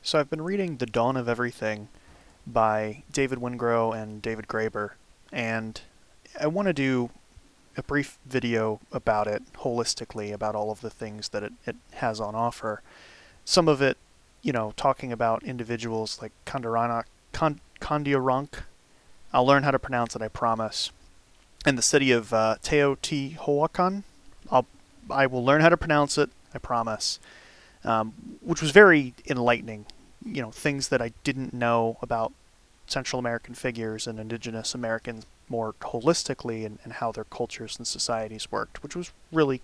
So I've been reading The Dawn of Everything by David Wingrow and David Graeber, and I want to do a brief video about it holistically, about all of the things that it has on offer. Some of it, talking about individuals like Kondiaronk. I'll learn how to pronounce it, I promise. And the city of Teotihuacan. I will learn how to pronounce it, I promise. Which was very enlightening. Things that I didn't know about Central American figures and indigenous Americans more holistically, and how their cultures and societies worked, which was really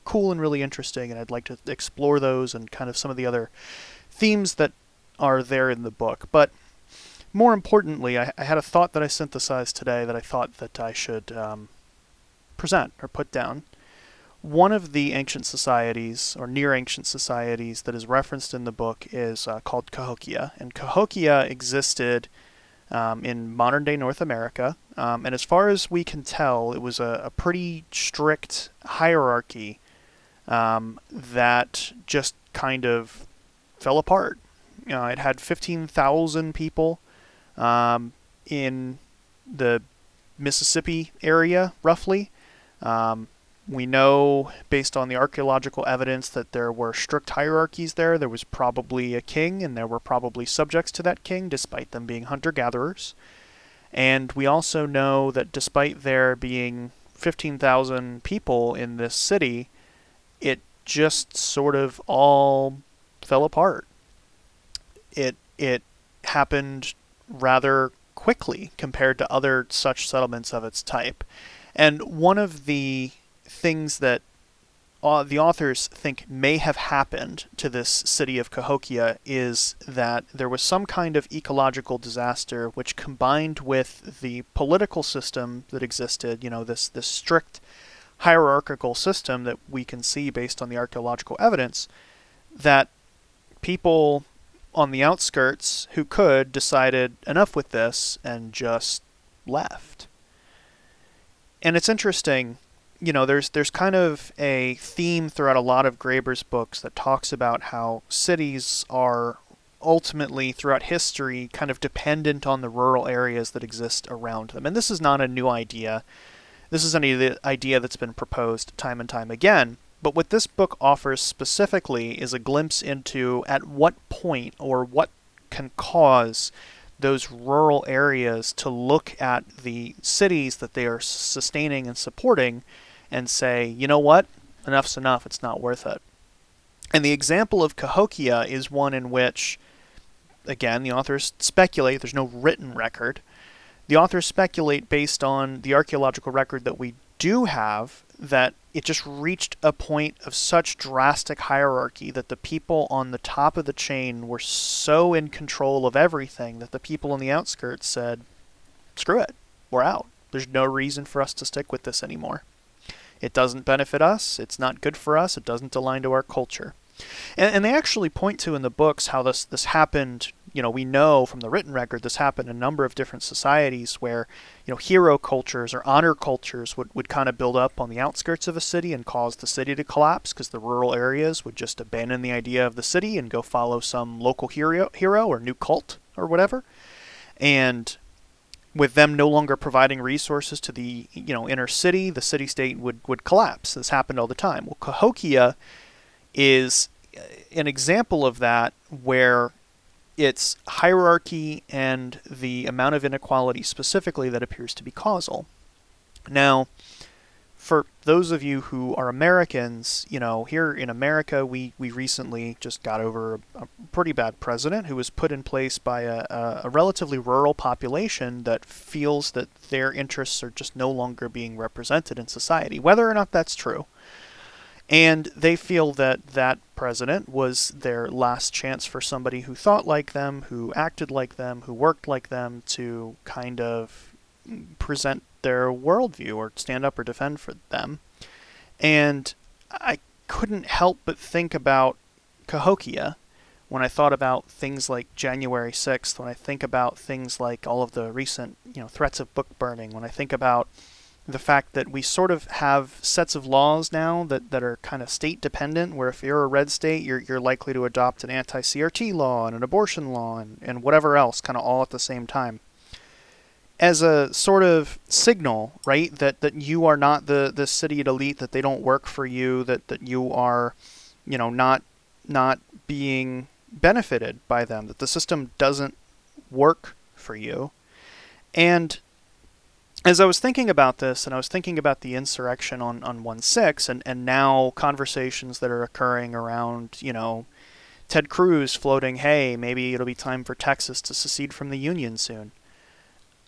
cool and really interesting. And I'd like to explore those and kind of some of the other themes that are there in the book. But more importantly, I had a thought that I synthesized today that I thought that I should present or put down. One of the ancient societies, or near ancient societies, that is referenced in the book is called Cahokia. And Cahokia existed in modern day North America. And as far as we can tell, it was a pretty strict hierarchy that just kind of fell apart. It had 15,000 people in the Mississippi area, roughly. We know, based on the archaeological evidence, that there were strict hierarchies there. There was probably a king, and there were probably subjects to that king, despite them being hunter-gatherers. And we also know that despite there being 15,000 people in this city, it just sort of all fell apart. It happened rather quickly compared to other such settlements of its type. And one of the things that the authors think may have happened to this city of Cahokia is that there was some kind of ecological disaster which, combined with the political system that existed, this strict hierarchical system that we can see based on the archaeological evidence, that people on the outskirts who could decided enough with this and just left. And it's interesting, there's kind of a theme throughout a lot of Graeber's books that talks about how cities are ultimately, throughout history, kind of dependent on the rural areas that exist around them. And this is not a new idea. This is an idea that's been proposed time and time again. But what this book offers specifically is a glimpse into at what point, or what can cause those rural areas to look at the cities that they are sustaining and supporting and say, you know what, enough's enough, it's not worth it. And the example of Cahokia is one in which, again, the authors speculate, there's no written record. The authors speculate based on the archaeological record that we do have, that it just reached a point of such drastic hierarchy that the people on the top of the chain were so in control of everything that the people on the outskirts said, screw it, we're out. There's no reason for us to stick with this anymore. It doesn't benefit us, it's not good for us, it doesn't align to our culture. And they actually point to in the books how this happened. We know from the written record this happened in a number of different societies where, hero cultures or honor cultures would kind of build up on the outskirts of a city and cause the city to collapse, because the rural areas would just abandon the idea of the city and go follow some local hero or new cult or whatever. And with them no longer providing resources to the inner city, the city-state would collapse. This happened all the time. Well, Cahokia is an example of that, where it's hierarchy and the amount of inequality specifically that appears to be causal. Now, for those of you who are Americans, here in America, we recently just got over a pretty bad president who was put in place by a relatively rural population that feels that their interests are just no longer being represented in society, whether or not that's true. And they feel that that president was their last chance for somebody who thought like them, who acted like them, who worked like them, to kind of present their worldview or stand up or defend for them. And I couldn't help but think about Cahokia when I thought about things like January 6th, when I think about things like all of the recent threats of book burning, when I think about the fact that we sort of have sets of laws now that are kind of state dependent, where if you're a red state, you're likely to adopt an anti-CRT law and an abortion law and whatever else, kind of all at the same time, as a sort of signal, right, that you are not the city elite, that they don't work for you, that you are, not being benefited by them, that the system doesn't work for you. And as I was thinking about this, and I was thinking about the insurrection on 1/6, and now conversations that are occurring around, Ted Cruz floating, hey, maybe it'll be time for Texas to secede from the Union soon.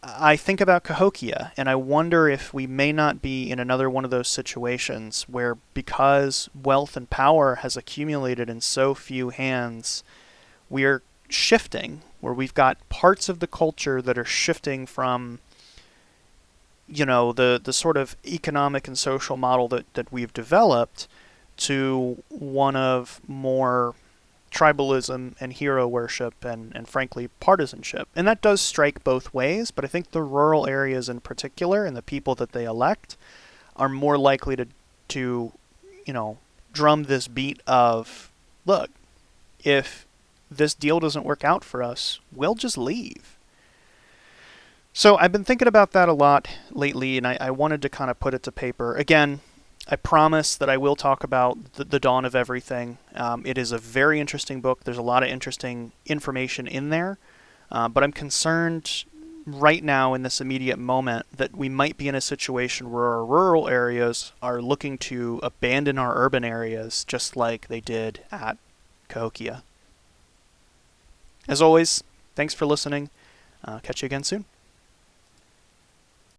I think about Cahokia, and I wonder if we may not be in another one of those situations where, because wealth and power has accumulated in so few hands, we're shifting, where we've got parts of the culture that are shifting from, the sort of economic and social model that we've developed to one of more tribalism and hero worship and frankly partisanship. And that does strike both ways, but I think the rural areas in particular and the people that they elect are more likely to drum this beat of, look, if this deal doesn't work out for us, we'll just leave. So I've been thinking about that a lot lately, and I wanted to kind of put it to paper. Again, I promise that I will talk about the Dawn of Everything. It is a very interesting book. There's a lot of interesting information in there, but I'm concerned right now in this immediate moment that we might be in a situation where our rural areas are looking to abandon our urban areas just like they did at Cahokia. As always, thanks for listening. Catch you again soon.